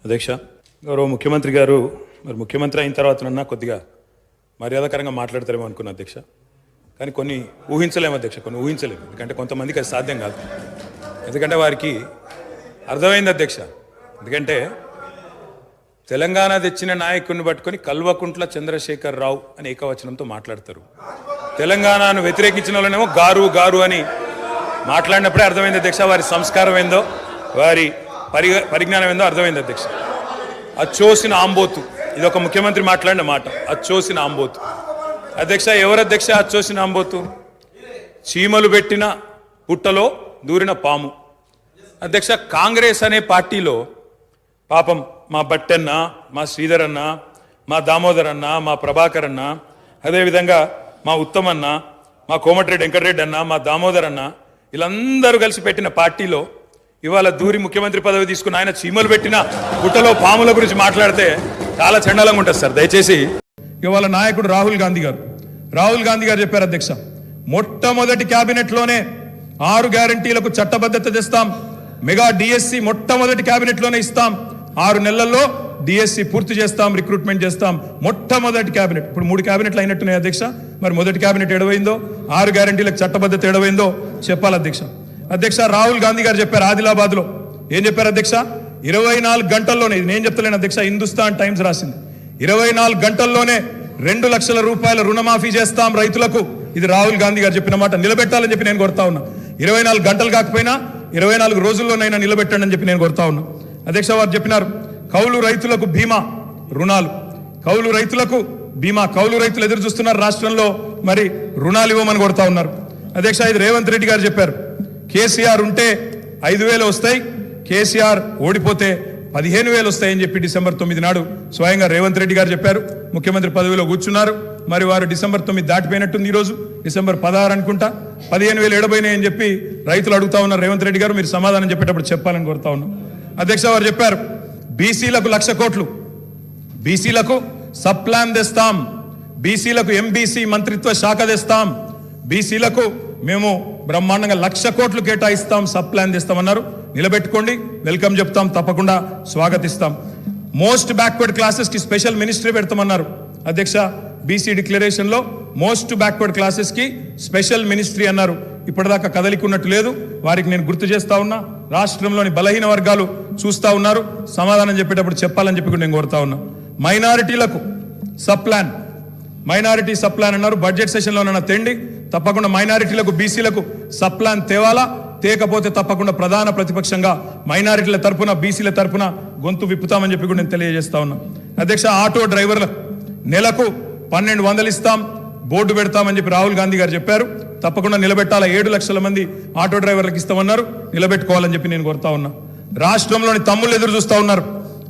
అధ్యక్ష, గౌరవ ముఖ్యమంత్రి గారు మరి ముఖ్యమంత్రి అయిన తర్వాతనన్నా కొద్దిగా మర్యాదకరంగా మాట్లాడతారేమో అనుకున్నా అధ్యక్ష. కానీ కొన్ని ఊహించలేము అధ్యక్ష, కొన్ని ఊహించలేము. ఎందుకంటే కొంతమందికి అది సాధ్యం కాదు. ఎందుకంటే వారికి అర్థమైంది అధ్యక్ష. ఎందుకంటే తెలంగాణ తెచ్చిన నాయకుడిని పట్టుకొని కల్వకుంట్ల చంద్రశేఖర్ రావు అని ఏకవచనంతో మాట్లాడతారు. తెలంగాణను వ్యతిరేకించిన వాళ్ళనేమో గారు గారు అని మాట్లాడినప్పుడే అర్థమైంది అధ్యక్ష వారి సంస్కారం ఏందో, వారి పరిజ్ఞానం ఏందో అర్థమైంది అధ్యక్ష. అచ్చోసిన ఆంబోతు, ఇది ఒక ముఖ్యమంత్రి మాట్లాడిన మాట. అచ్చోసిన ఆంబోతు అధ్యక్ష. ఎవరు అధ్యక్ష అచ్చోసిన ఆంబోతు? చీమలు పెట్టిన పుట్టలో దూరిన పాము అధ్యక్ష. కాంగ్రెస్ అనే పార్టీలో పాపం మా బట్టన్న, మా శ్రీధర్ అన్న, మా దామోదర్ అన్న, మా ప్రభాకర్ అన్న, అదేవిధంగా మా ఉత్తమన్న, మా కోమటిరెడ్డి వెంకటరెడ్డి అన్న, మా దామోదర్ అన్న, వీళ్ళందరూ కలిసి పెట్టిన పార్టీలో ఇవాళ దూరి ముఖ్యమంత్రి పదవి తీసుకున్న ఆయన చీమలు పెట్టిన పుట్టలో పాముల గురించి మాట్లాడితే చాలా చండాలంగా ఉంటుంది సార్. దయచేసి ఇవాళ నాయకుడు రాహుల్ గాంధీ గారు చెప్పారు అధ్యక్ష, మొట్టమొదటి క్యాబినెట్లోనే 6 గ్యారంటీలకు చట్టబద్ధత తెస్తాం, మెగా డిఎస్సి మొట్టమొదటి క్యాబినెట్లోనే ఇస్తాం, 6 నెలల్లో డిఎస్సి పూర్తి చేస్తాం, రిక్రూట్మెంట్ చేస్తాం. మొట్టమొదటి క్యాబినెట్. ఇప్పుడు 3 క్యాబినెట్లు అయినట్టున్నాయి అధ్యక్ష. మరి మొదటి క్యాబినెట్ ఎడవైందో, 6 గ్యారంటీలకు చట్టబద్ధత ఎడవైందో చెప్పాలి అధ్యక్ష. అధ్యక్ష, రాహుల్ గాంధీ గారు చెప్పారు ఆదిలాబాద్ లో. ఏం చెప్పారు అధ్యక్ష? 24 గంటల్లోనే, ఇది నేను చెప్తలేను అధ్యక్ష, హిందుస్థాన్ టైమ్స్ రాసింది, 24 గంటల్లోనే 2 లక్షల రూపాయల రుణమాఫీ చేస్తాం రైతులకు. ఇది రాహుల్ గాంధీ గారు చెప్పిన మాట. నిలబెట్టాలని చెప్పి నేను కోరుతా ఉన్నా. 24 గంటలు కాకపోయినా 24 రోజుల్లోనైనా నిలబెట్టండి అని చెప్పి నేను కోరుతా ఉన్నా అధ్యక్ష. వారు చెప్పినారు కౌలు రైతులకు బీమా రుణాలు, కౌలు రైతులకు బీమా. కౌలు రైతులు ఎదురు చూస్తున్నారు రాష్ట్రంలో, మరి రుణాలు ఇవ్వమని కోరుతా ఉన్నారు అధ్యక్ష. ఇది రేవంత్ రెడ్డి గారు చెప్పారు. కేసీఆర్ ఉంటే 5,000 వస్తాయి, కేసీఆర్ ఓడిపోతే 15,000 వస్తాయని చెప్పి డిసెంబర్ 9 నాడు స్వయంగా రేవంత్ రెడ్డి గారు చెప్పారు. ముఖ్యమంత్రి పదవిలో కూర్చున్నారు. మరి వారు డిసెంబర్ 9 దాటిపోయినట్టుంది. ఈరోజు డిసెంబర్ 16 అనుకుంటా. 15,000 ఎడబోయినాయని చెప్పి రైతులు అడుగుతా ఉన్నారు. రేవంత్ రెడ్డి గారు మీరు సమాధానం చెప్పేటప్పుడు చెప్పాలని కోరుతా ఉన్నాం అధ్యక్ష. వారు చెప్పారు బీసీలకు 1,00,000 కోట్లు, బీసీలకు సబ్ ప్లాన్ తెస్తాం, బీసీలకు ఎంబీసీ మంత్రిత్వ శాఖ తెస్తాం, బీసీలకు మేము బ్రహ్మాండంగా 1,00,000 కోట్లు కేటాయిస్తాం, సబ్ ప్లాన్ తెస్తామన్నారు. నిలబెట్టుకోండి, వెల్కమ్ చెప్తాం, తప్పకుండా స్వాగతిస్తాం. మోస్ట్ బ్యాక్వర్డ్ క్లాసెస్ కి స్పెషల్ మినిస్ట్రీ పెడతామన్నారు అధ్యక్ష. బీసీ డిక్లరేషన్ లో మోస్ట్ బ్యాక్వర్డ్ క్లాసెస్ కి స్పెషల్ మినిస్ట్రీ అన్నారు. ఇప్పటిదాకా కదలికున్నట్టు లేదు. వారికి నేను గుర్తు చేస్తా ఉన్నా. రాష్ట్రంలోని బలహీన వర్గాలు చూస్తా ఉన్నారు. సమాధానం చెప్పేటప్పుడు చెప్పాలని చెప్పి నేను కోరుతా ఉన్నా. మైనారిటీలకు sub plan, minority sub plan అన్నారు. బడ్జెట్ సెషన్లోనన్నా తెండి, తప్పకుండా మైనారిటీలకు బీసీలకు సబ్ ప్లాన్ తేవాలా. తేకపోతే తప్పకుండా ప్రధాన ప్రతిపక్షంగా మైనారిటీల తరపున బీసీల తరపున గొంతు విప్పుతామని చెప్పి కూడా నేను తెలియజేస్తా ఉన్నా అధ్యక్ష. ఆటో డ్రైవర్లకు నెలకు 1,200 ఇస్తాం, బోర్డు పెడతామని చెప్పి రాహుల్ గాంధీ గారు చెప్పారు. తప్పకుండా నిలబెట్టాలా. 7 లక్షల మంది ఆటో డ్రైవర్లకు ఇస్తామన్నారు. నిలబెట్టుకోవాలని చెప్పి నేను కోరుతా ఉన్నా. రాష్ట్రంలోని తమ్ముళ్ళు ఎదురు చూస్తా ఉన్నారు.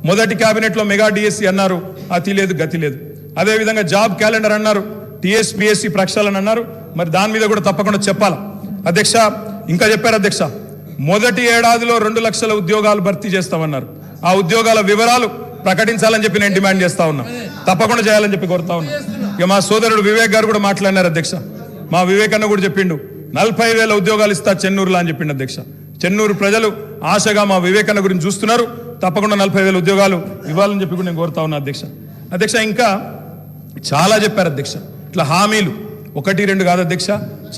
మొదటి కేబినెట్ లో మెగా డిఎస్సి అన్నారు, అతి లేదు గతి లేదు. అదేవిధంగా జాబ్ క్యాలెండర్ అన్నారు, టీఎస్పీఎస్సీ ప్రక్షాళన అన్నారు. మరి దాని మీద కూడా తప్పకుండా చెప్పాలా అధ్యక్ష. ఇంకా చెప్పారు అధ్యక్ష, మొదటి ఏడాదిలో 2 లక్షల ఉద్యోగాలు భర్తీ చేస్తామన్నారు. ఆ ఉద్యోగాల వివరాలు ప్రకటించాలని చెప్పి నేను డిమాండ్ చేస్తా ఉన్నా. తప్పకుండా చేయాలని చెప్పి కోరుతా ఉన్నా. ఇక మా సోదరుడు వివేక్ గారు కూడా మాట్లాడినారు అధ్యక్ష. మా వివేక్ అన్న కూడా చెప్పిండు 40,000 ఉద్యోగాలు ఇస్తా చెన్నూరులో అని చెప్పిండు అధ్యక్ష. చెన్నూరు ప్రజలు ఆశగా మా వివేక్ అన్న గురించి చూస్తున్నారు. తప్పకుండా 40,000 ఉద్యోగాలు ఇవ్వాలని చెప్పి కూడా నేను కోరుతా ఉన్నా అధ్యక్ష. అధ్యక్ష ఇంకా చాలా చెప్పారు అధ్యక్ష. ఇట్లా హామీలు 1-2 కాదు అధ్యక్ష,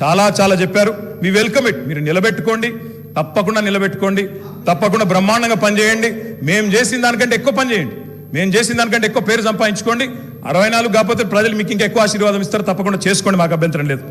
చాలా చెప్పారు. We welcome it. మీరు నిలబెట్టుకోండి, తప్పకుండా నిలబెట్టుకోండి, తప్పకుండా బ్రహ్మాండంగా పనిచేయండి. మేము చేసిన దానికంటే ఎక్కువ పని చేయండి, మేము చేసిన దానికంటే ఎక్కువ పేరు సంపాదించుకోండి. 64 కాకపోతే ప్రజలు మీకు ఇంకా ఎక్కువ ఆశీర్వాదం ఇస్తారు. తప్పకుండా చేసుకోండి, మాకు అభ్యంతరం లేదు.